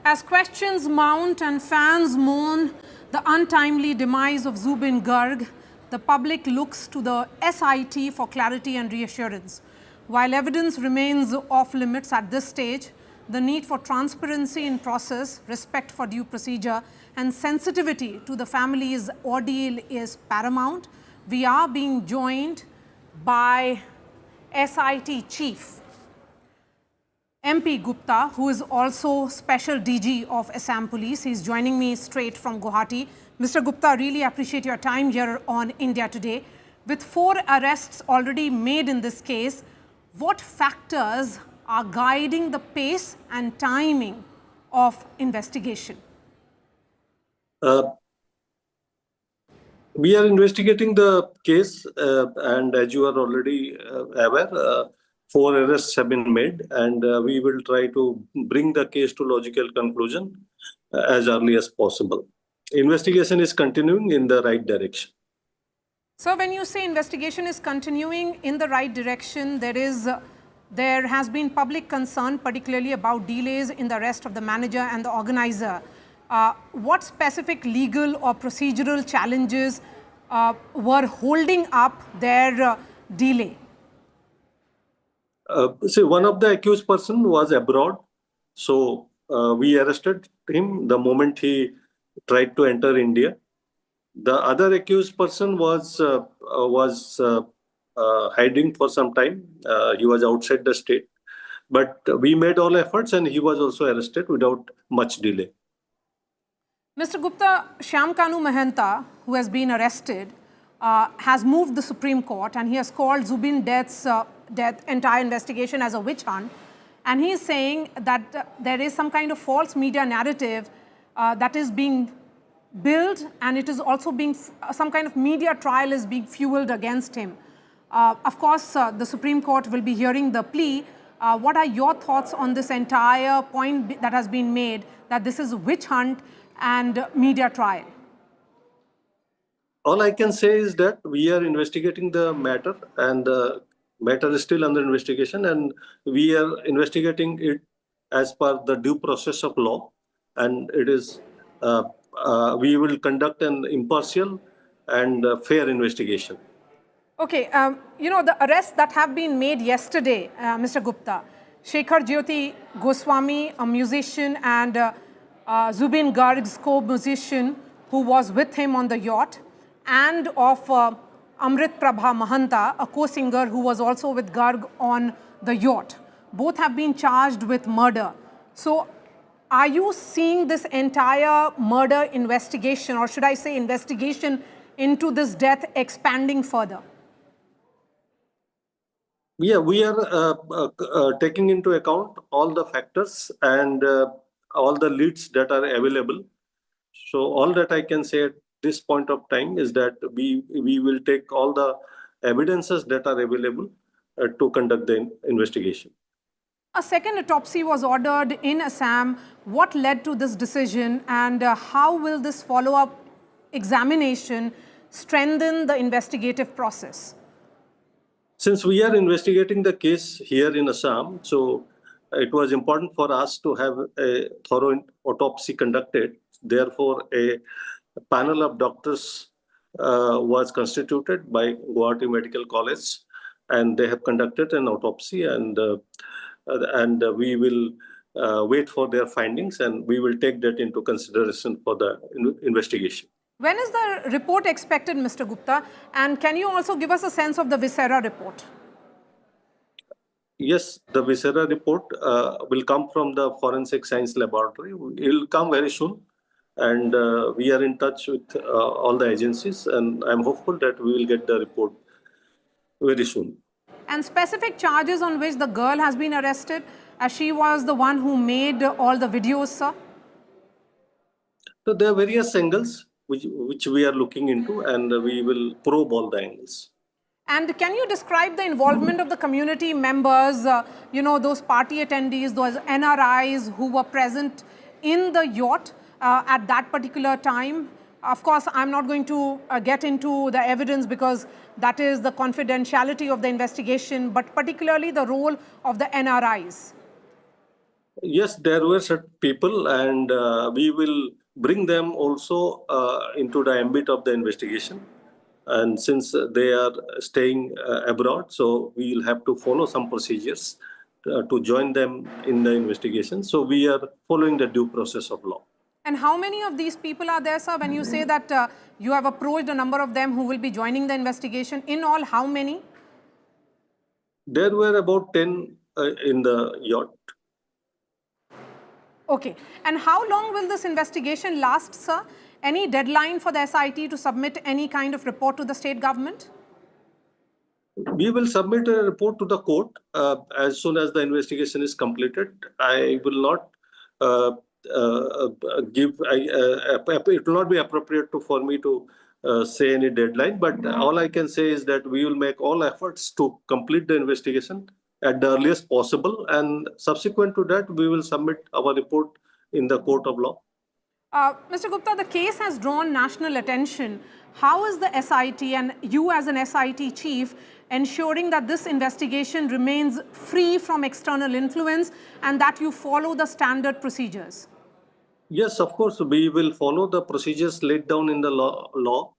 As questions mount and fans mourn the untimely demise of Zubeen Garg, the public looks to the SIT for clarity and reassurance. While evidence remains off limits at this stage, the need for transparency in process, respect for due procedure, and sensitivity to the family's ordeal is paramount. We are being joined by SIT Chief MP Gupta, who is also Special DG of Assam Police. He's joining me straight from Guwahati. Mr. Gupta, really appreciate your time here on India Today. With 4 arrests already made in this case, what factors are guiding the pace and timing of investigation? We are investigating the case, and as you are already aware, 4 arrests have been made, and we will try to bring the case to logical conclusion as early as possible. Investigation is continuing in the right direction. So when you say investigation is continuing in the right direction, there has been public concern, particularly about delays in the arrest of the manager and the organizer. What specific legal or procedural challenges were holding up their delay? See, one of the accused person was abroad, so we arrested him the moment he tried to enter India. The other accused person was hiding for some time. He was outside the state, but we made all efforts, and he was also arrested without much delay. Mr. Gupta, Shyam Kanu Mahanta, who has been arrested, has moved the Supreme Court, and he has called Zubeen death entire investigation as a witch hunt. And he is saying that there is some kind of false media narrative that is being built, and it is also being, some kind of media trial is being fueled against him. Of course, the Supreme Court will be hearing the plea. What are your thoughts on this entire point that has been made, that this is a witch hunt and media trial? All I can say is that we are investigating the matter, and the matter is still under investigation, and we are investigating it as per the due process of law, and it is we will conduct an impartial and fair investigation. Okay, you know, the arrests that have been made yesterday, Mr. Gupta, Shekhar Jyoti Goswami, a musician, and Zubeen Garg's co-musician who was with him on the yacht, and of Amrit Prabha Mahanta, a co-singer who was also with Garg on the yacht. Both have been charged with murder. So are you seeing this entire murder investigation, or should I say investigation into this death, expanding further? Yeah, we are taking into account all the factors and all the leads that are available. So all that I can say at this point of time is that we will take all the evidences that are available to conduct the investigation. A second autopsy was ordered in Assam. What led to this decision, and how will this follow-up examination strengthen the investigative process? Since we are investigating the case here in Assam, so it was important for us to have a thorough autopsy conducted. Therefore, a panel of doctors was constituted by Guwahati Medical College, and they have conducted an autopsy, and we will wait for their findings, and we will take that into consideration for the investigation. When is the report expected, Mr. Gupta? And can you also give us a sense of the viscera report? Yes, the viscera report will come from the Forensic Science Laboratory. It will come very soon, and we are in touch with all the agencies, and I'm hopeful that we will get the report very soon. And specific charges on which the girl has been arrested, as she was the one who made all the videos, sir? So there are various angles which we are looking into, and we will probe all the angles. And can you describe the involvement of the community members, you know, those party attendees, those NRIs who were present in the yacht at that particular time? Of course, I'm not going to get into the evidence because that is the confidentiality of the investigation, but particularly the role of the NRIs. Yes, there were certain people, and we will bring them also into the ambit of the investigation. And since they are staying abroad, so we will have to follow some procedures to join them in the investigation. So we are following the due process of law. And how many of these people are there, sir, when you say that you have approached a number of them who will be joining the investigation? In all, how many? There were about 10 in the yacht. Okay. And how long will this investigation last, sir? Any deadline for the SIT to submit any kind of report to the state government? We will submit a report to the court as soon as the investigation is completed. I will not give. It will not be appropriate for me to say any deadline. But all I can say is that we will make all efforts to complete the investigation at the earliest possible, and subsequent to that, we will submit our report in the court of law. Mr. Gupta, the case has drawn national attention. How is the SIT and you as an SIT chief ensuring that this investigation remains free from external influence and that you follow the standard procedures? Yes, of course, we will follow the procedures laid down in the law,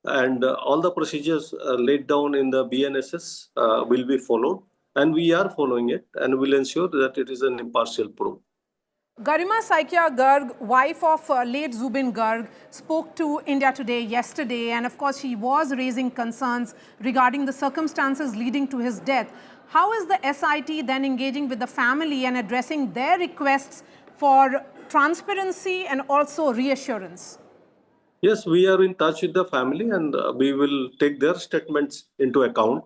and all the procedures laid down in the BNSS will be followed, and we are following it, and will ensure that it is an impartial probe. Garima Saikia Garg, wife of late Zubeen Garg, spoke to India Today yesterday, and of course she was raising concerns regarding the circumstances leading to his death. How is the SIT then engaging with the family and addressing their requests for transparency and also reassurance? Yes, we are in touch with the family, and we will take their statements into account.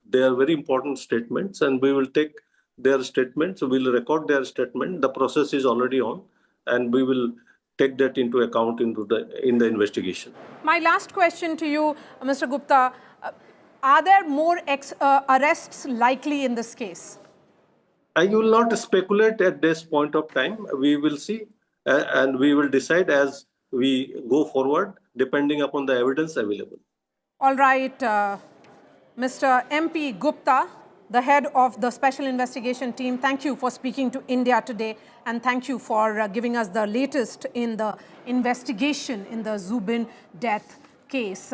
They are very important statements, and we will take their statements. We will record their statement. The process is already on, and we will take that into account in the investigation. My last question to you, Mr. Gupta, are there more arrests likely in this case? I will not speculate at this point of time. We will see, and we will decide as we go forward, depending upon the evidence available. All right, Mr. MP Gupta, the head of the Special Investigation Team, thank you for speaking to India Today, and thank you for giving us the latest in the investigation in the Zubeen death case.